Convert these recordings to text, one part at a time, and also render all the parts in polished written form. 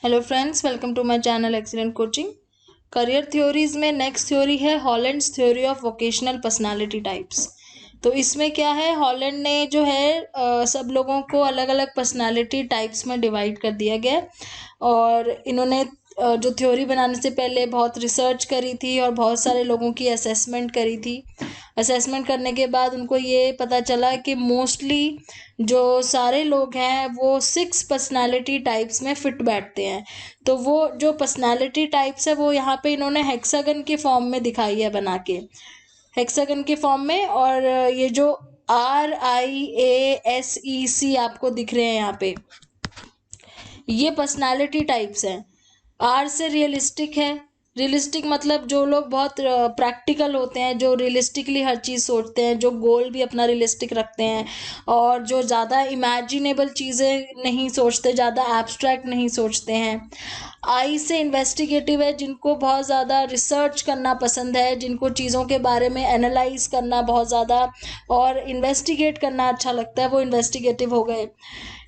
Hello friends, welcome to my channel excellent coaching. Career theories में next theory है Holland's theory of vocational personality types. तो इसमें क्या है, हॉलैंड ने जो है सब लोगों को अलग अलग पर्सनालिटी टाइप्स में डिवाइड कर दिया गया है। और इन्होंने जो थ्योरी बनाने से पहले बहुत रिसर्च करी थी और बहुत सारे लोगों की असेसमेंट करी थी। असेसमेंट करने के बाद उनको ये पता चला कि मोस्टली जो सारे लोग हैं वो 6 पर्सनालिटी टाइप्स में फिट बैठते हैं। तो वो जो पर्सनालिटी टाइप्स है वो यहाँ पे इन्होंने हेक्सागन के फॉर्म में दिखाई है, बना के हेक्सागन के फॉर्म में। और ये जो RIASEC आपको दिख रहे हैं यहाँ पे, ये पर्सनालिटी टाइप्स हैं। आर से रियलिस्टिक है। रियलिस्टिक मतलब जो लोग बहुत प्रैक्टिकल होते हैं, जो रियलिस्टिकली हर चीज़ सोचते हैं, जो गोल भी अपना रियलिस्टिक रखते हैं और जो ज़्यादा इमेजिनेबल चीज़ें नहीं सोचते, ज़्यादा एब्स्ट्रैक्ट नहीं सोचते हैं। आई से इन्वेस्टिगेटिव है, जिनको बहुत ज़्यादा रिसर्च करना पसंद है, जिनको चीज़ों के बारे में एनालाइज करना बहुत ज़्यादा और इन्वेस्टिगेट करना अच्छा लगता है, वो इन्वेस्टिगेटिव हो गए।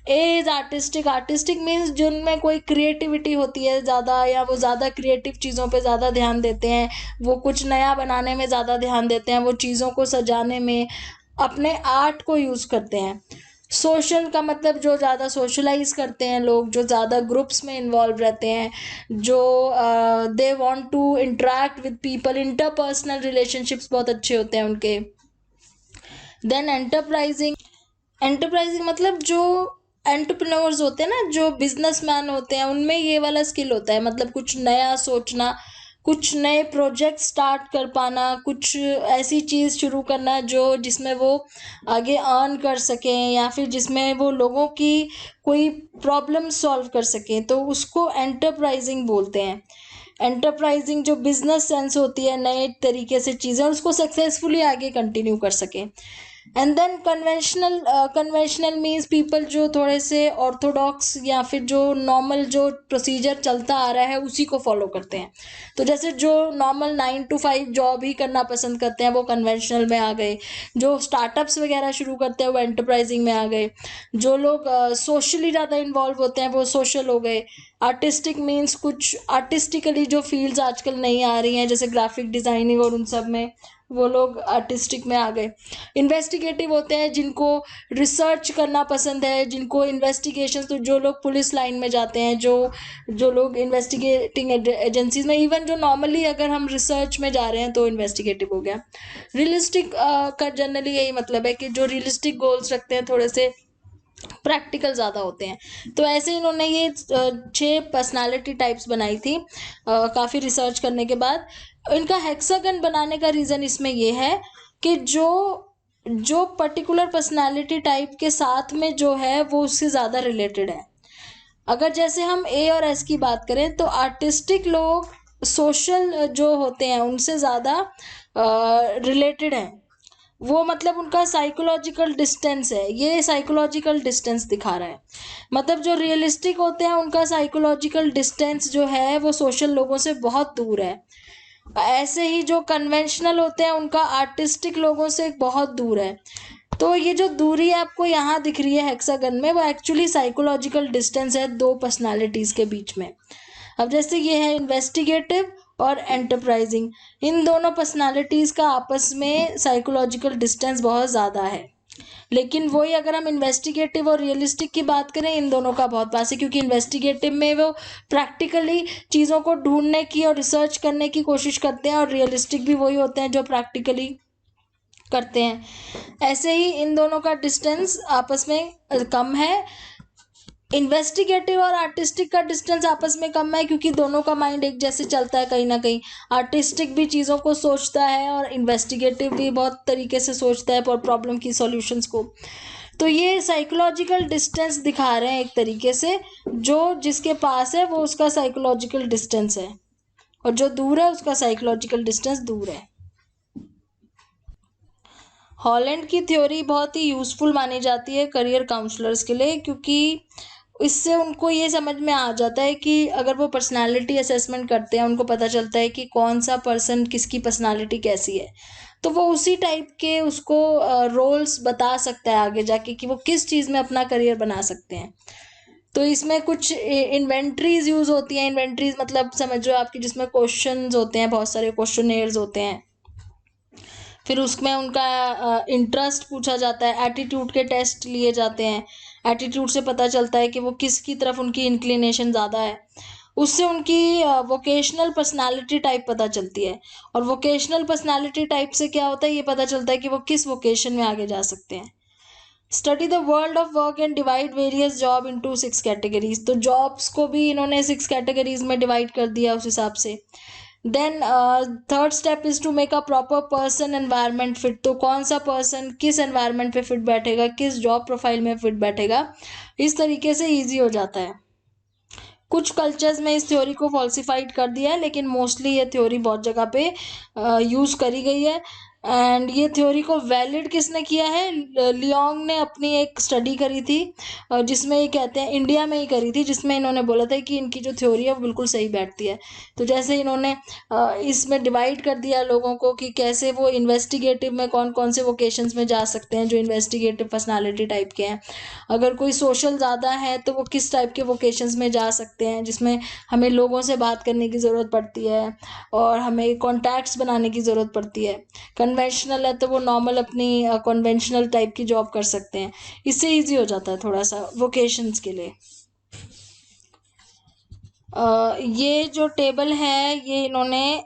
ए इज आर्टिस्टिक। आर्टिस्टिक मीन्स जिनमें कोई क्रिएटिविटी होती है ज़्यादा, या वो ज़्यादा क्रिएटिव चीज़ों पे ज़्यादा ध्यान देते हैं, वो कुछ नया बनाने में ज़्यादा ध्यान देते हैं, वो चीज़ों को सजाने में अपने आर्ट को यूज़ करते हैं। सोशल का मतलब जो ज़्यादा सोशलाइज करते हैं लोग, जो ज़्यादा ग्रुप्स में इन्वॉल्व रहते हैं, जो they want to interact with people, interpersonal relationships बहुत अच्छे होते हैं उनके। Then enterprising. एंटरप्राइजिंग मतलब जो एंटरप्रेन्योर्स होते हैं ना, जो बिजनेसमैन होते हैं, उनमें ये वाला स्किल होता है, मतलब कुछ नया सोचना, कुछ नए प्रोजेक्ट स्टार्ट कर पाना, कुछ ऐसी चीज़ शुरू करना जो जिसमें वो आगे अर्न कर सकें, या फिर जिसमें वो लोगों की कोई प्रॉब्लम सॉल्व कर सकें, तो उसको एंटरप्राइजिंग बोलते हैं। एंटरप्राइजिंग जो बिजनेस सेंस होती है, नए तरीके से चीज़ें उसको सक्सेसफुली आगे कंटिन्यू कर सकें। And then conventional. Conventional means people जो थोड़े से ऑर्थोडॉक्स या फिर जो नॉर्मल जो प्रोसीजर चलता आ रहा है उसी को फॉलो करते हैं। तो जैसे जो नॉर्मल 9 to 5 जॉब ही करना पसंद करते हैं वो कन्वेंशनल में आ गए। जो स्टार्टअप्स वगैरह शुरू करते हैं वो एंटरप्राइजिंग में आ गए। जो लोग सोशली ज़्यादा इन्वॉल्व होते हैं वो सोशल हो गए। आर्टिस्टिक मीन्स कुछ आर्टिस्टिकली जो फील्ड्स आजकल नहीं आ रही हैं, जैसे ग्राफिक डिज़ाइनिंग और उन सब में वो लोग आर्टिस्टिक में आ गए। इन्वेस्टिगेटिव होते हैं जिनको रिसर्च करना पसंद है, जिनको इन्वेस्टिगेशन, तो जो लोग पुलिस लाइन में जाते हैं, जो जो लोग इन्वेस्टिगेटिंग एजेंसीज में, इवन जो नॉर्मली अगर हम रिसर्च में जा रहे हैं तो इन्वेस्टिगेटिव हो गया। रियलिस्टिक का जनरली यही मतलब है कि जो रियलिस्टिक गोल्स रखते हैं, थोड़े से प्रैक्टिकल ज़्यादा होते हैं। तो ऐसे इन्होंने ये 6 पर्सनालिटी टाइप्स बनाई थी काफ़ी रिसर्च करने के बाद। इनका हेक्सागन बनाने का रीज़न इसमें ये है कि जो जो पर्टिकुलर पर्सनालिटी टाइप के साथ में जो है वो उससे ज़्यादा रिलेटेड है। अगर जैसे हम ए और एस की बात करें तो आर्टिस्टिक लोग सोशल जो होते हैं उनसे ज़्यादा रिलेटेड हैं। वो मतलब उनका साइकोलॉजिकल डिस्टेंस है, ये साइकोलॉजिकल डिस्टेंस दिखा रहा है। मतलब जो रियलिस्टिक होते हैं उनका साइकोलॉजिकल डिस्टेंस जो है वो सोशल लोगों से बहुत दूर है। ऐसे ही जो कन्वेंशनल होते हैं उनका आर्टिस्टिक लोगों से बहुत दूर है। तो ये जो दूरी आपको यहाँ दिख रही है हेक्सागन में, वो एक्चुअली साइकोलॉजिकल डिस्टेंस है दो पर्सनालिटीज के बीच में। अब जैसे ये है इन्वेस्टिगेटिव और एंटरप्राइजिंग, इन दोनों पर्सनालिटीज का आपस में साइकोलॉजिकल डिस्टेंस बहुत ज़्यादा है। लेकिन वही अगर हम इन्वेस्टिगेटिव और रियलिस्टिक की बात करें, इन दोनों का बहुत पास है, क्योंकि इन्वेस्टिगेटिव में वो प्रैक्टिकली चीज़ों को ढूंढने की और रिसर्च करने की कोशिश करते हैं, और रियलिस्टिक भी वही होते हैं जो प्रैक्टिकली करते हैं। ऐसे ही इन दोनों का डिस्टेंस आपस में कम है। इन्वेस्टिगेटिव और आर्टिस्टिक का डिस्टेंस आपस में कम है क्योंकि दोनों का माइंड एक जैसे चलता है कहीं ना कहीं। आर्टिस्टिक भी चीज़ों को सोचता है और इन्वेस्टिगेटिव भी बहुत तरीके से सोचता है और प्रॉब्लम की सॉल्यूशंस को। तो ये साइकोलॉजिकल डिस्टेंस दिखा रहे हैं एक तरीके से, जो जिसके पास है वो उसका साइकोलॉजिकल डिस्टेंस है, और जो दूर है उसका साइकोलॉजिकल डिस्टेंस दूर है। हॉलैंड की थ्योरी बहुत ही यूज़फुल मानी जाती है करियर काउंसलर्स के लिए, क्योंकि इससे उनको ये समझ में आ जाता है कि अगर वो पर्सनालिटी असेसमेंट करते हैं, उनको पता चलता है कि कौन सा पर्सन किसकी पर्सनालिटी कैसी है, तो वो उसी टाइप के उसको रोल्स बता सकता है आगे जाके कि वो किस चीज़ में अपना करियर बना सकते हैं। तो इसमें कुछ इन्वेंट्रीज यूज होती हैं। इन्वेंट्रीज मतलब समझो आपकी, जिसमें क्वेश्चंस होते हैं, बहुत सारे क्वेश्चनेयर्स होते हैं, फिर उसमें उनका इंटरेस्ट पूछा जाता है, एटीट्यूड के टेस्ट लिए जाते हैं। एटीट्यूड से पता चलता है कि वो किसकी तरफ उनकी इंक्लिनेशन ज़्यादा है, उससे उनकी वोकेशनल पर्सनालिटी टाइप पता चलती है। और वोकेशनल पर्सनालिटी टाइप से क्या होता है, ये पता चलता है कि वो किस वोकेशन में आगे जा सकते हैं। Study the world of work and divide various job into 6 categories. तो जॉब्स को भी इन्होंने 6 कैटेगरीज में डिवाइड कर दिया उस हिसाब से। Then third step is to make a proper person environment fit. तो कौन सा पर्सन किस एनवायरनमेंट पे फिट बैठेगा, किस जॉब प्रोफाइल में फिट बैठेगा, इस तरीके से ईजी हो जाता है। कुछ कल्चर्स में इस थ्योरी को फॉल्सिफाइड कर दिया है, लेकिन मोस्टली ये थ्योरी बहुत जगह पे यूज़ करी गई है। एंड ये थ्योरी को वैलिड किसने किया है, लियोंग ने अपनी एक स्टडी करी थी, जिसमें ये कहते हैं, इंडिया में ही करी थी, जिसमें इन्होंने बोला था कि इनकी जो थ्योरी है वो बिल्कुल सही बैठती है। तो जैसे इन्होंने इसमें डिवाइड कर दिया लोगों को कि कैसे वो इन्वेस्टिगेटिव में कौन कौन से वोकेशंस में जा सकते हैं जो इन्वेस्टिगेटिव पर्सनालिटी टाइप के हैं। अगर कोई सोशल ज़्यादा है तो वो किस टाइप के वोकेशंस में जा सकते हैं, जिसमें हमें लोगों से बात करने की ज़रूरत पड़ती है और हमें कॉन्टैक्ट्स बनाने की ज़रूरत पड़ती है। कन्वेंशनल है तो वो नॉर्मल अपनी कन्वेंशनल टाइप की जॉब कर सकते हैं। इससे ईजी हो जाता है थोड़ा सा वोकेशंस के लिए। ये जो टेबल है ये इन्होंने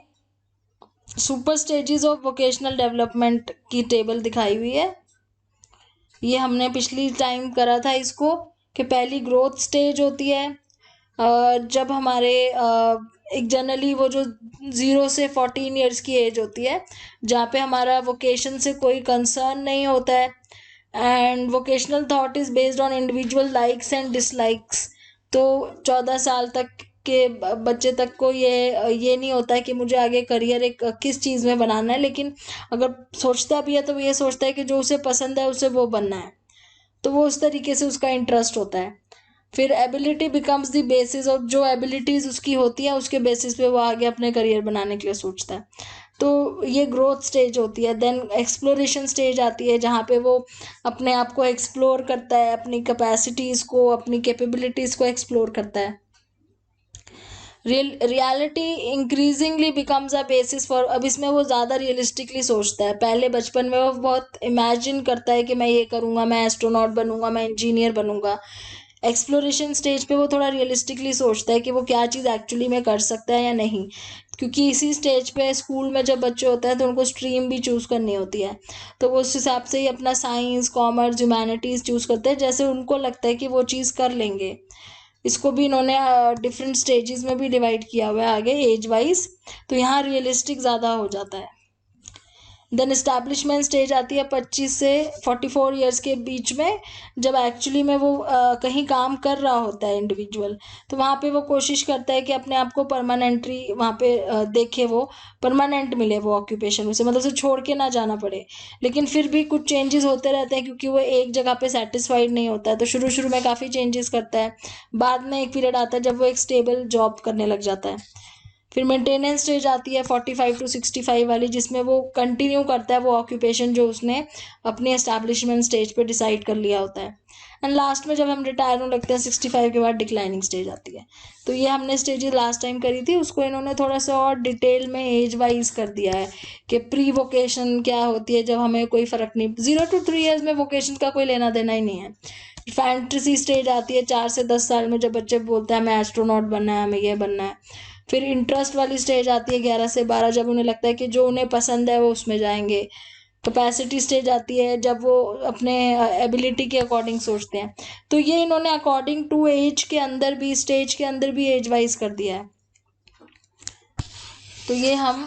super stages of vocational development की टेबल दिखाई हुई है। ये हमने पिछली टाइम करा था इसको, कि पहली ग्रोथ स्टेज होती है जब हमारे एक जनरली वो जो 0 से 14 ईयर्स की एज होती है, जहाँ पे हमारा वोकेशन से कोई कंसर्न नहीं होता है। And vocational thought is based on individual likes and dislikes. तो 14 साल तक के बच्चे तक को ये नहीं होता है कि मुझे आगे करियर एक किस चीज़ में बनाना है, लेकिन अगर सोचता भी है तो वो ये सोचता है कि जो उसे पसंद है उसे वो बनना है, तो वो उस तरीके से उसका इंटरेस्ट होता है। फिर एबिलिटी बिकम्स द बेसिस, और जो एबिलिटीज उसकी होती हैं उसके बेसिस पे वो आगे अपने करियर बनाने के लिए सोचता है। तो ये ग्रोथ स्टेज होती है। देन एक्सप्लोरेशन स्टेज आती है, जहाँ पे वो अपने आप को एक्सप्लोर करता है, अपनी कैपेसिटीज़ को, अपनी कैपेबिलिटीज़ को एक्सप्लोर करता है। Reality increasingly becomes a basis for, अब इसमें वो ज़्यादा रियलिस्टिकली सोचता है। पहले बचपन में वो बहुत इमेजिन करता है कि मैं ये करूँगा, मैं एस्ट्रोनॉट बनूंगा, मैं इंजीनियर बनूंगा। एक्सप्लोरेशन स्टेज पे वो थोड़ा रियलिस्टिकली सोचता है कि वो क्या चीज़ एक्चुअली में कर सकता है या नहीं, क्योंकि इसी स्टेज पे स्कूल में जब बच्चे होते हैं तो उनको स्ट्रीम भी चूज़ करनी होती है, तो वो उस हिसाब से ही अपना साइंस, कॉमर्स, ह्यूमैनिटीज़ चूज़ करते हैं जैसे उनको लगता है कि वो चीज़ कर लेंगे। इसको भी इन्होंने डिफरेंट स्टेजेस में भी डिवाइड किया हुआ है आगे एज वाइज, तो यहाँ रियलिस्टिक ज़्यादा हो जाता है। देन इस्टेब्लिशमेंट स्टेज आती है 25 से 44 ईयर्स के बीच में, जब एक्चुअली में वो कहीं काम कर रहा होता है इंडिविजुअल, तो वहाँ पे वो कोशिश करता है कि अपने आप को परमानेंटली वहाँ पे देखे, वो परमानेंट मिले वो ऑक्यूपेशन उसे, मतलब उसे छोड़ के ना जाना पड़े। लेकिन फिर भी कुछ चेंजेस होते रहते हैं, क्योंकि वो एक जगह पे सेटिस्फाइड नहीं होता है, तो शुरू शुरू में काफ़ी चेंजेस करता है। बाद में एक पीरियड आता है जब वो एक स्टेबल जॉब करने लग जाता है। फिर मेंटेनेंस स्टेज आती है 45 टू 65 वाली, जिसमें वो कंटिन्यू करता है वो ऑक्यूपेशन जो उसने अपनी एस्टैब्लिशमेंट स्टेज पे डिसाइड कर लिया होता है। एंड लास्ट में जब हम रिटायर होने लगते हैं 65 के बाद डिक्लाइनिंग स्टेज आती है। तो ये हमने स्टेजेस लास्ट टाइम करी थी, उसको इन्होंने थोड़ा सा और डिटेल में एज वाइज कर दिया है कि प्री वोकेशन क्या होती है, जब हमें कोई फ़र्क नहीं, 0 to 3 ईयर्स में वोकेशन का कोई लेना देना ही नहीं है। फैंटेसी स्टेज आती है 4 से 10 साल में, जब बच्चे बोलते हैं हमें एस्ट्रोनॉट बनना है, हमें ये बनना है। फिर इंटरेस्ट वाली स्टेज आती है 11 से 12, जब उन्हें लगता है कि जो उन्हें पसंद है वो उसमें जाएंगे। कैपेसिटी स्टेज आती है जब वो अपने एबिलिटी के अकॉर्डिंग सोचते हैं। तो ये इन्होंने अकॉर्डिंग टू एज के अंदर भी, स्टेज के अंदर भी एज वाइज कर दिया है। तो ये हम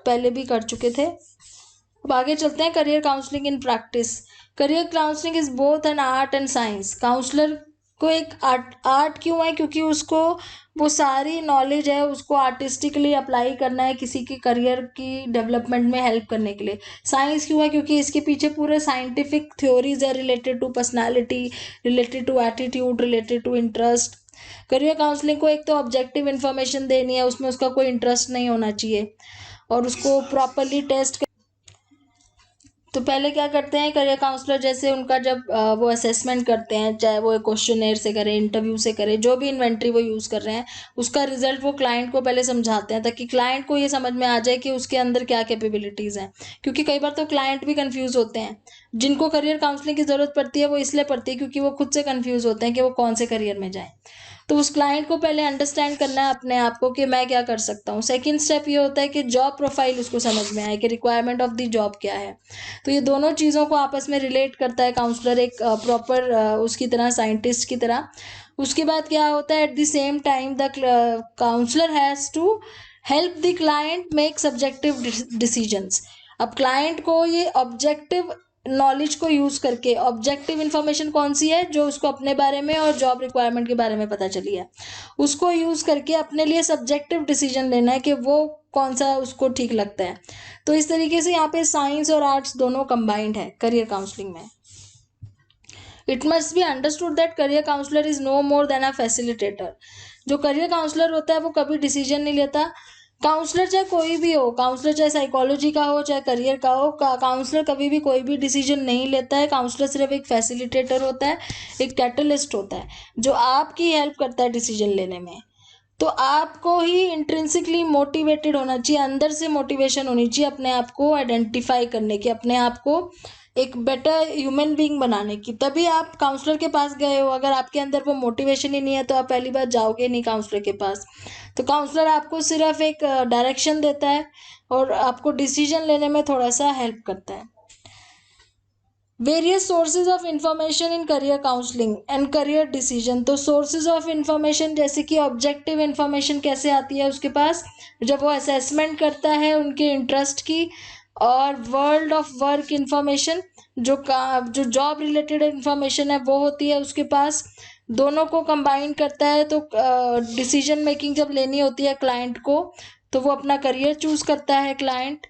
पहले भी कर चुके थे। अब आगे चलते हैं, career counselling in practice. Career counselling is both an art and science. Counsellor को एक आर्ट क्यों है, क्योंकि उसको वो सारी नॉलेज है उसको आर्टिस्टिकली अप्लाई करना है किसी के करियर की डेवलपमेंट में हेल्प करने के लिए। साइंस क्यों है, क्योंकि इसके पीछे पूरे साइंटिफिक थ्योरीज है related to personality, related to attitude, related to interest. Career counselling को एक तो ऑब्जेक्टिव इन्फॉर्मेशन देनी है, उसमें उसका कोई इंटरेस्ट नहीं होना चाहिए, और उसको प्रॉपरली टेस्ट तो पहले क्या करते हैं करियर काउंसलर, जैसे उनका जब वो असेसमेंट करते हैं, चाहे वो क्वेश्चनेयर से करें, इंटरव्यू से करें, जो भी इन्वेंट्री वो यूज़ कर रहे हैं, उसका रिजल्ट वो क्लाइंट को पहले समझाते हैं, ताकि क्लाइंट को ये समझ में आ जाए कि उसके अंदर क्या कैपेबिलिटीज़ हैं। क्योंकि कई बार तो क्लाइंट भी कन्फ्यूज़ होते हैं। जिनको करियर काउंसलिंग की ज़रूरत पड़ती है वो इसलिए पड़ती है क्योंकि वो खुद से कन्फ्यूज़ होते हैं कि वो कौन से करियर में जाएँ। तो उस क्लाइंट को पहले अंडरस्टैंड करना है अपने आप को कि मैं क्या कर सकता हूँ। सेकंड स्टेप ये होता है कि जॉब प्रोफाइल उसको समझ में आए कि रिक्वायरमेंट ऑफ द जॉब क्या है। तो ये दोनों चीज़ों को आपस में रिलेट करता है काउंसलर, एक प्रॉपर उसकी तरह, साइंटिस्ट की तरह। उसके बाद क्या होता है, at the same time the counsellor has to help the client make subjective decisions. अब क्लाइंट को ये ऑब्जेक्टिव नॉलेज को यूज़ करके, ऑब्जेक्टिव इन्फॉर्मेशन कौन सी है, जो उसको अपने बारे में और जॉब रिक्वायरमेंट के बारे में पता चली है, उसको यूज़ करके अपने लिए सब्जेक्टिव डिसीजन लेना है कि वो कौन सा उसको ठीक लगता है। तो इस तरीके से यहाँ पे साइंस और आर्ट्स दोनों कंबाइंड है करियर काउंसलिंग में। It must be understood that career counsellor is no more than a facilitator. जो करियर काउंसलर होता है वो कभी डिसीजन नहीं लेता। काउंसलर चाहे कोई भी हो, काउंसलर चाहे साइकोलॉजी का हो चाहे करियर का हो, काउंसलर कभी भी कोई भी डिसीजन नहीं लेता है। काउंसलर सिर्फ एक फैसिलिटेटर होता है, एक कैटलिस्ट होता है, जो आपकी हेल्प करता है डिसीजन लेने में। तो आपको ही इंट्रिंसिकली मोटिवेटेड होना चाहिए, अंदर से मोटिवेशन होनी चाहिए अपने आप को आइडेंटिफाई करने की, अपने आप को एक बेटर ह्यूमन बीइंग बनाने की। तभी आप काउंसलर के पास गए हो। अगर आपके अंदर वो मोटिवेशन ही नहीं है तो आप पहली बार जाओगे नहीं काउंसलर के पास। तो काउंसलर आपको सिर्फ एक डायरेक्शन देता है और आपको डिसीजन लेने में थोड़ा सा हेल्प करता है। Various sources of information in career counselling and career decision. तो सोर्सेज ऑफ इंफॉर्मेशन जैसे कि ऑब्जेक्टिव इंफॉर्मेशन कैसे आती है उसके पास, जब वो असेसमेंट करता है उनके इंटरेस्ट की, और वर्ल्ड ऑफ वर्क इंफॉर्मेशन, जो जॉब रिलेटेड इंफॉर्मेशन है वो होती है उसके पास। दोनों को कंबाइन करता है। तो डिसीजन मेकिंग जब लेनी होती है क्लाइंट को, तो वो अपना करियर चूज करता है क्लाइंट।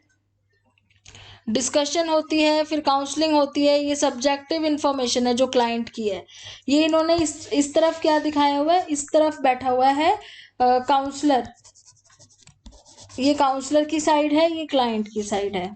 डिस्कशन होती है, फिर काउंसलिंग होती है। ये सब्जेक्टिव इंफॉर्मेशन है जो क्लाइंट की है। ये इन्होंने इस तरफ क्या दिखाया हुआ है, इस तरफ बैठा हुआ है काउंसलर। ये काउंसलर की साइड है, ये क्लाइंट की साइड है।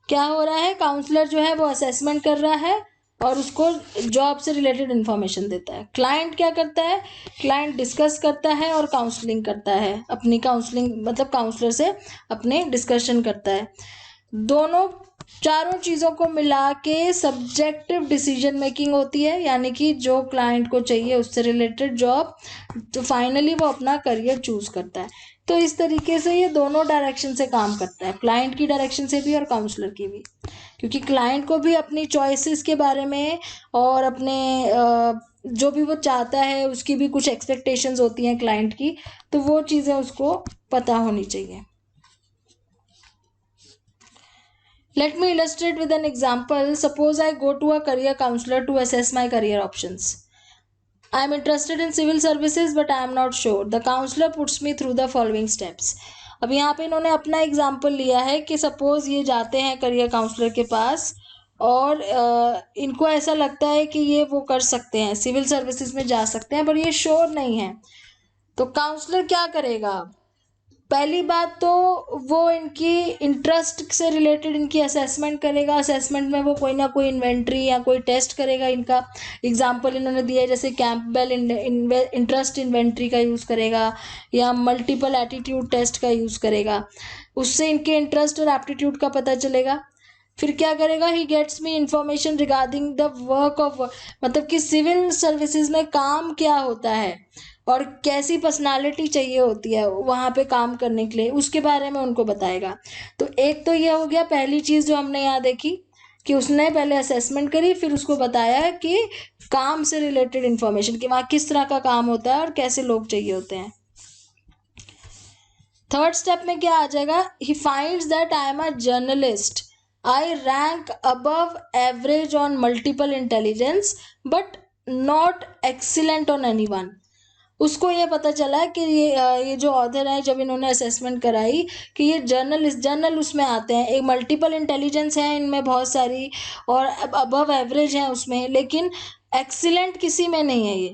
क्या हो रहा है, काउंसलर जो है वो असेसमेंट कर रहा है और उसको जॉब से रिलेटेड इंफॉर्मेशन देता है। क्लाइंट क्या करता है, क्लाइंट डिस्कस करता है और काउंसलिंग करता है, अपनी काउंसलिंग मतलब काउंसलर से अपने डिस्कशन करता है। दोनों चारों चीज़ों को मिला के सब्जेक्टिव डिसीजन मेकिंग होती है, यानी कि जो क्लाइंट को चाहिए उससे रिलेटेड जॉब, तो फाइनली वो अपना करियर चूज करता है। तो इस तरीके से ये दोनों डायरेक्शन से काम करता है, क्लाइंट की डायरेक्शन से भी और काउंसलर की भी। क्योंकि क्लाइंट को भी अपनी चॉइसेस के बारे में और अपने जो भी वो चाहता है उसकी भी कुछ एक्सपेक्टेशंस होती हैं क्लाइंट की, तो वो चीज़ें उसको पता होनी चाहिए। Let me illustrate with an example. Suppose I go to a career counselor to assess my career options. I am interested in civil services but I am not sure. The counselor puts me through the following steps. अब यहाँ पे इन्होंने अपना example लिया है कि suppose ये जाते हैं करियर काउंसलर के पास और इनको ऐसा लगता है कि ये वो कर सकते हैं, सिविल सर्विसेज में जा सकते हैं, पर ये श्योर नहीं है। तो काउंसलर क्या करेगा, पहली बात तो वो इनकी इंटरेस्ट से रिलेटेड इनकी असेसमेंट करेगा। असेसमेंट में वो कोई ना कोई इन्वेंट्री या कोई टेस्ट करेगा। इनका एग्जांपल इन्होंने दिया है, जैसे कैंपबेल इंटरेस्ट इन्वेंट्री का यूज़ करेगा या मल्टीपल एटीट्यूड टेस्ट का यूज़ करेगा। उससे इनके इंटरेस्ट और एप्टीट्यूड का पता चलेगा। फिर क्या करेगा, he gets me information regarding the work of, मतलब कि सिविल सर्विसेज में काम क्या होता है और कैसी पर्सनालिटी चाहिए होती है वहाँ पे काम करने के लिए, उसके बारे में उनको बताएगा। तो एक तो ये हो गया पहली चीज़ जो हमने यहाँ देखी कि उसने पहले असेसमेंट करी, फिर उसको बताया कि काम से रिलेटेड इंफॉर्मेशन कि वहाँ किस तरह का काम होता है और कैसे लोग चाहिए होते हैं। थर्ड स्टेप में क्या आ जाएगा, he finds that I am a journalist, I rank above average on multiple intelligence but not excellent on anyone. उसको ये पता चला कि ये जो ऑथर है, जब इन्होंने असेसमेंट कराई कि ये जर्नल उसमें आते हैं, एक मल्टीपल इंटेलिजेंस है इनमें बहुत सारी और अबव एवरेज है उसमें, लेकिन एक्सीलेंट किसी में नहीं है ये।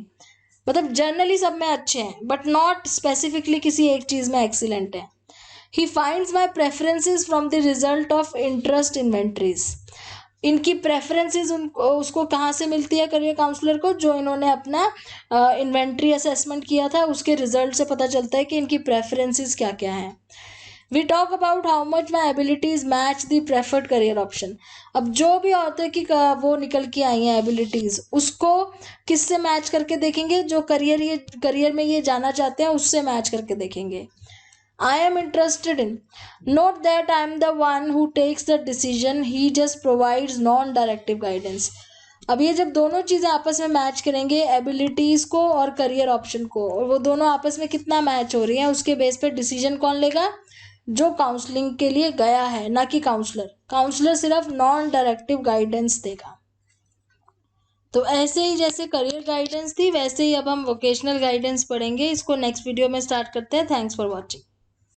मतलब जर्नली सब में अच्छे हैं बट नॉट स्पेसिफिकली किसी एक चीज़ में एक्सीलेंट है। He finds my preferences from the result of interest inventories. इनकी प्रेफरेंसेस उनको उसको कहाँ से मिलती है करियर काउंसलर को, जो इन्होंने अपना इन्वेंट्री असेसमेंट किया था उसके रिजल्ट से पता चलता है कि इनकी प्रेफरेंसेस क्या क्या हैं। We talk about how much my abilities match the preferred career option. अब जो भी ऑथर की वो निकल के आई हैं एबिलिटीज, उसको किससे मैच करके देखेंगे, जो करियर में ये जाना चाहते हैं उससे मैच करके देखेंगे। I am interested in. Note that I am the one who takes the decision. He just provides non-directive guidance. अब ये जब दोनों चीज़ें आपस में मैच करेंगे, एबिलिटीज़ को और करियर ऑप्शन को, और वो दोनों आपस में कितना मैच हो रही हैं उसके बेस पे डिसीजन कौन लेगा, जो काउंसलिंग के लिए गया है, ना कि काउंसलर। काउंसलर सिर्फ नॉन डायरेक्टिव गाइडेंस देगा। तो ऐसे ही जैसे करियर गाइडेंस थी वैसे ही अब हम वोकेशनल गाइडेंस पढ़ेंगे। इसको नेक्स्ट वीडियो में स्टार्ट करते हैं। Thanks for watching.